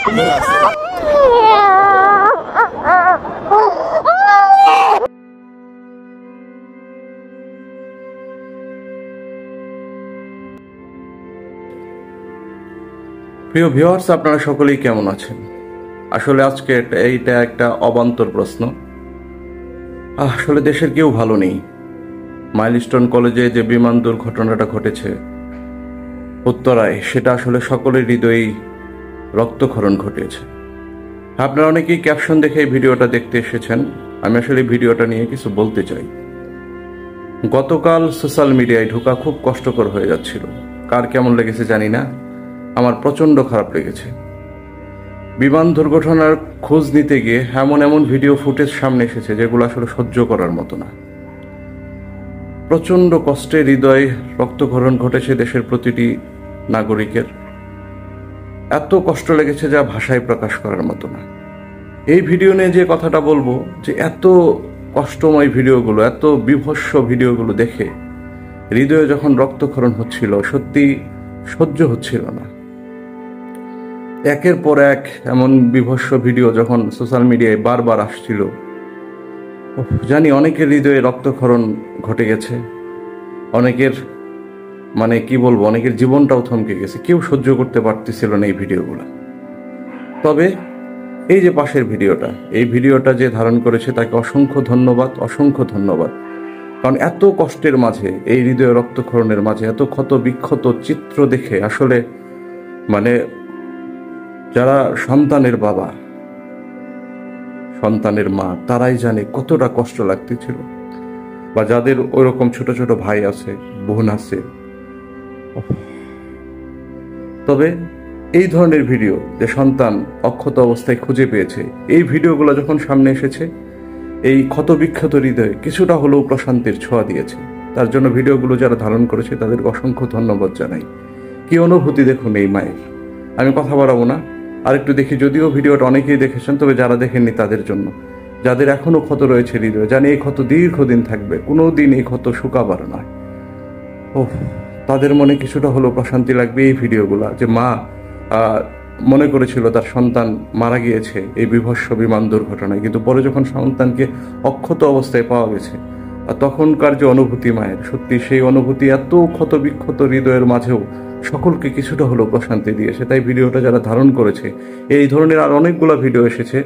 প্রিয় ভিউয়ার্স, আপনারা সকলেই কেমন আছেন? আসলে আজকে এইটা একটা অবান্তর প্রশ্ন। আসলে দেশের কেউ ভালো নেই। মাইলস্টোন কলেজে যে বিমান দুর্ঘটনাটা ঘটেছে উত্তরায়, সেটা আসলে সকলের হৃদয়েই রক্তক্ষরণ ঘটিয়েছে। আপনারা অনেকেই ক্যাপশন দেখে এই ভিডিওটা দেখতে এসেছেন। আমি আসলে এই ভিডিওটা নিয়ে কিছু বলতে চাই। গতকাল সোশ্যাল মিডিয়ায় ঢোকা খুব কষ্টকর হয়ে যাচ্ছিল। কার কেমন লেগেছে জানি না, আমার প্রচণ্ড খারাপ লেগেছে। বিমান দুর্ঘটনার খোঁজ নিতে গিয়ে এমন এমন ভিডিও ফুটেজ সামনে এসেছে যেগুলো আসলে সহ্য করার মতো না। প্রচণ্ড কষ্টে হৃদয়ে রক্তক্ষরণ ঘটেছে দেশের প্রতিটি নাগরিকের। এত কষ্ট লেগেছে যা ভাষায় প্রকাশ করার মতো না। এই ভিডিও নিয়ে যে কথাটা বলবো, যে এত কষ্টময় ভিডিওগুলো, এত বিভৎস ভিডিওগুলো দেখে হৃদয়ে যখন রক্তক্ষরণ হচ্ছিল, সত্যি সহ্য হচ্ছিল না। একের পর এক এমন বিভৎস ভিডিও যখন সোশ্যাল মিডিয়ায় বারবার আসছিল, জানি অনেকের হৃদয়ে রক্তক্ষরণ ঘটে গেছে। অনেকের কি বলবো, অনেকের জীবনটাও থমকে গেছে। কেউ সহ্য করতে পারতেছিল না এই ভিডিওগুলো। তবে এই যে পাশের ভিডিওটা, এই ভিডিওটা যে ধারণ করেছে তাকে অসংখ্য ধন্যবাদ, অসংখ্য ধন্যবাদ। কারণ এত কষ্টের মাঝে, এই হৃদয় রক্তক্ষরণের মাঝে এত ক্ষত বিক্ষত চিত্র দেখে আসলে যারা সন্তানের বাবা, সন্তানের মা, তারাই জানে কতটা কষ্ট লাগতেছিল। বা যাদের ওইরকম ছোট ছোট ভাই আছে, বোন আছে। তবে এই ধরনের ভিডিও, যে সন্তান অক্ষত অবস্থায় খুঁজে পেয়েছে, এই ভিডিওগুলো যখন সামনে এসেছে, এই ক্ষতবিক্ষত হৃদয়ে কিছুটা হলেও প্রশান্তির ছোঁয়া দিয়েছে। তার জন্য ভিডিওগুলো যারা ধারণ করেছে তাদেরকে অসংখ্য ধন্যবাদ জানাই। কি অনুভূতি দেখুন এই মায়ের। আমি কথা বাড়াবো না, আরেকটু দেখি। যদিও ভিডিওটা অনেকেই দেখেছেন, তবে যারা দেখেননি তাদের জন্য, যাদের এখনো ক্ষত রয়েছে হৃদয়ে, জানি এই ক্ষত দীর্ঘদিন থাকবে, কোনো দিন এই ক্ষত শুকাবার নয়। তাদের মনে কিছুটা হলেও প্রশান্তি লাগবে এই ভিডিওগুলা, যে মা মনে করেছিল তার সন্তান মারা গিয়েছে এই বিভৎস বিমান দুর্ঘটনায়, কিন্তু পরে যখন সন্তানকে অক্ষত অবস্থায় পাওয়া গেছে, তখনকার যে অনুভূতি মায়ের, সত্যি সেই অনুভূতি এত ক্ষত বিক্ষত হৃদয়ের মাঝেও সকলকে কিছুটা হলেও প্রশান্তি দিয়েছে। তাই ভিডিওটা যারা ধারণ করেছে, এই ধরনের আর অনেকগুলো ভিডিও এসেছে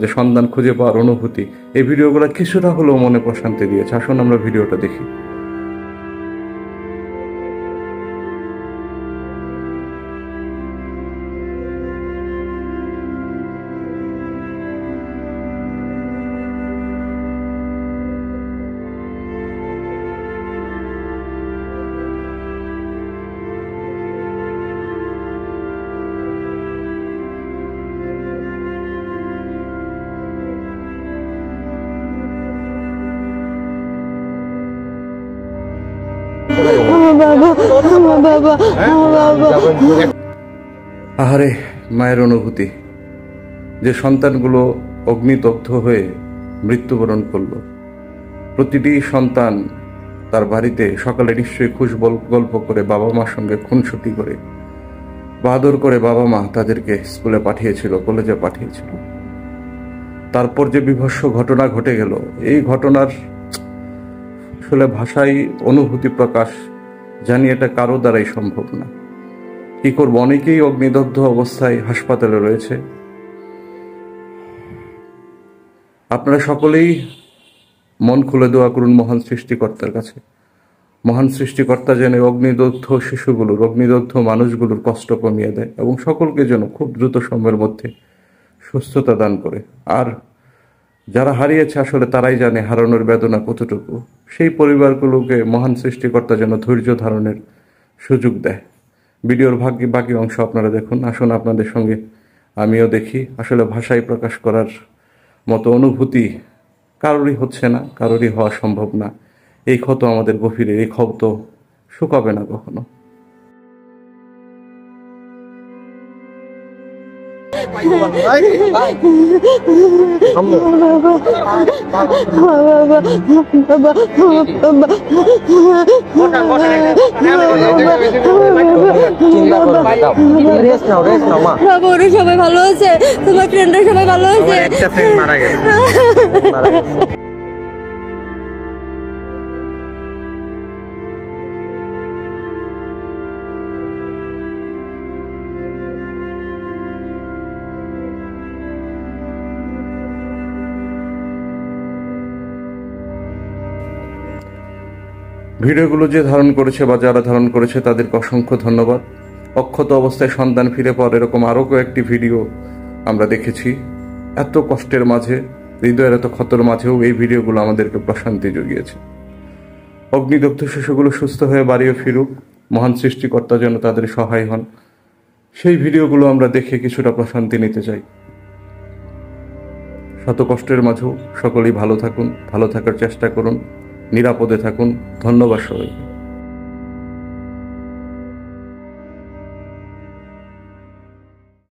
যে সন্তান খুঁজে পাওয়ার অনুভূতি, এই ভিডিওগুলো কিছুটা হলেও মনে প্রশান্তি দিয়েছে। আসুন আমরা ভিডিওটা দেখি। আহারে মায়ের অনুভূতি, যে সন্তানগুলো অগ্নিদগ্ধ হয়ে মৃত্যুবরণ করলো। প্রতিটি সন্তান তার বাড়িতে সকালে নিশ্চয়ই গল্প করে, বাবা মার সঙ্গে খুনসুটি করে, বাদর করে বাবা মা তাদেরকে স্কুলে পাঠিয়েছিল, কলেজে পাঠিয়েছিল। তারপর যে বিভৎস ঘটনা ঘটে গেল, এই ঘটনার আসলে ভাষায় অনুভূতি প্রকাশ, জানি এটা কারো দ্বারাই সম্ভব না। কি করব, অনেকেই অগ্নিদগ্ধ অবস্থায় হাসপাতালে রয়েছে। আপনারা সকলেই মন খুলে দোয়া করুন মহান সৃষ্টিকর্তার কাছে। মহান সৃষ্টিকর্তা যেন অগ্নিদগ্ধ শিশুগুলোর, অগ্নিদগ্ধ মানুষগুলোর কষ্ট কমিয়ে দেয় এবং সকলকে যেন খুব দ্রুত সময়ের মধ্যে সুস্থতা দান করে। আর যারা হারিয়েছে আসলে তারাই জানে হারানোর বেদনা কতটুকু। সেই পরিবারগুলোকে মহান সৃষ্টিকর্তা যেন ধৈর্য ধারণের সুযোগ দেয়। ভিডিওর বাকি অংশ আপনারা দেখুন। আসুন আপনাদের সঙ্গে আমিও দেখি। আসলে ভাষায় প্রকাশ করার মতো অনুভূতি কারোরই হচ্ছে না, কারোরই হওয়া সম্ভব না। এই ক্ষত আমাদের গভীরে, এই ক্ষত শুকাবে না কখনো। ওরা সবাই ভালো আছে, তোমার ফ্রেন্ডরা সবাই ভালো আছে। একটা ফ্রেন্ড মারা গেছে। ভিডিওগুলো যে ধারণ করেছে বা যারা ধারণ করেছে তাদেরকে অসংখ্য ধন্যবাদ। অক্ষত অবস্থায় সন্তান ফিরে পাওয়ার এরকম আরও কয়েকটি ভিডিও আমরা দেখেছি। এত কষ্টের মাঝে, হৃদয়ের এত ক্ষতর মাঝেও এই ভিডিওগুলো আমাদেরকে প্রশান্তি জুগিয়েছে। অগ্নিদগ্ধ শিশুগুলো সুস্থ হয়ে বাড়িও ফিরুক, মহান সৃষ্টিকর্তা যেন তাদের সহায় হন, সেই ভিডিওগুলো আমরা দেখে কিছুটা প্রশান্তি নিতে চাই। শত কষ্টের মাঝেও সকলেই ভালো থাকুন, ভালো থাকার চেষ্টা করুন, নিরাপদে থাকুন। ধন্যবাদ সবাইকে।